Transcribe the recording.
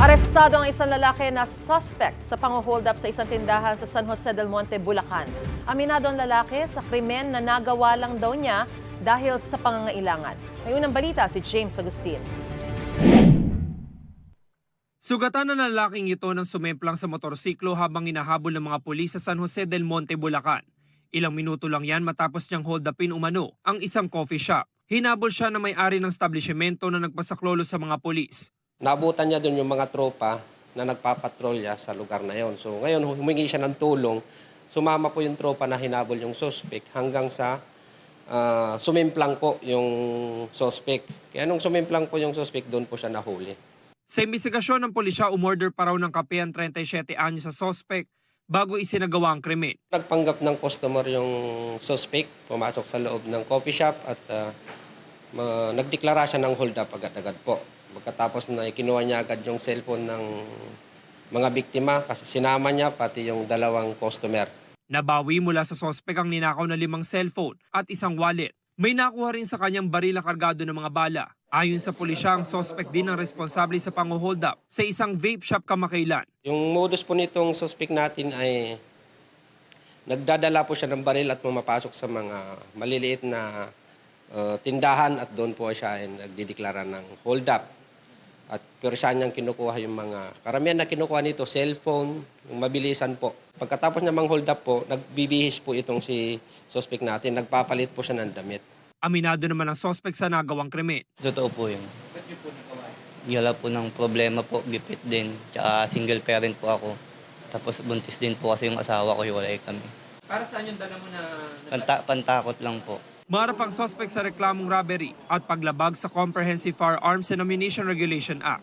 Arestado ang isang lalaki na suspect sa pang-hold up sa isang tindahan sa San Jose del Monte, Bulacan. Aminado ang lalaki sa krimen na nagawa lang daw niya dahil sa pangangailangan. May unang balita si James Agustin. Sugatan ng lalaking ito ng sumemplang sa motorsiklo habang hinahabol ng mga pulis sa San Jose del Monte, Bulacan. Ilang minuto lang yan matapos niyang hold upin umano ang isang coffee shop. Hinabol siya na may-ari ng establishmento na nagpasaklolo sa mga pulis. Naabutan niya doon yung mga tropa na nagpapatrolya sa lugar na yon. So ngayon humingi siya ng tulong. Sumama po yung tropa na hinabol yung suspect hanggang sa sumimplang po yung suspect. Kaya nung sumimplang po yung suspect, doon po siya nahuli. Sa imbestigasyon ng pulisya, umorder pa raw ng kape ang 37 anyo sa suspect bago isinagawa ang krimen. Nagpanggap ng customer yung suspect, pumasok sa loob ng coffee shop at nagdeklara siya ng hold up agad-agad po. Pagkatapos na kinuha niya agad yung cellphone ng mga biktima kasi sinama niya pati yung dalawang customer. Nabawi mula sa suspect ang ninakaw na 5 cellphone at isang wallet. May nakuha rin sa kanyang baril na kargado ng mga bala. Ayon sa pulisya, ang suspect din ang responsable sa pang-hold up sa isang vape shop kamakailan. Yung modus po nitong suspect natin ay nagdadala po siya ng baril at pumapasok sa mga maliliit na tindahan at doon po siya ay nagdideklara ng hold up. At pero saan niyang kinukuha yung mga karamihan na kinukuha nito, cellphone, yung mabilisan po. Pagkatapos niya mang hold up po, nagbibihis po itong si suspect natin, nagpapalit po siya ng damit. Aminado naman ang suspect sa nagawang krimen. Totoo po yun. Ba't yun po nagawa? Yala po ng problema po, gipit din. Tsaka single parent po ako. Tapos buntis din po kasi yung asawa ko, hiwalay kami. Para saan yung dala mo na... Pantakot lang po. Maharap ang suspect sa reklamong robbery at paglabag sa Comprehensive Firearms and Ammunition Regulation Act.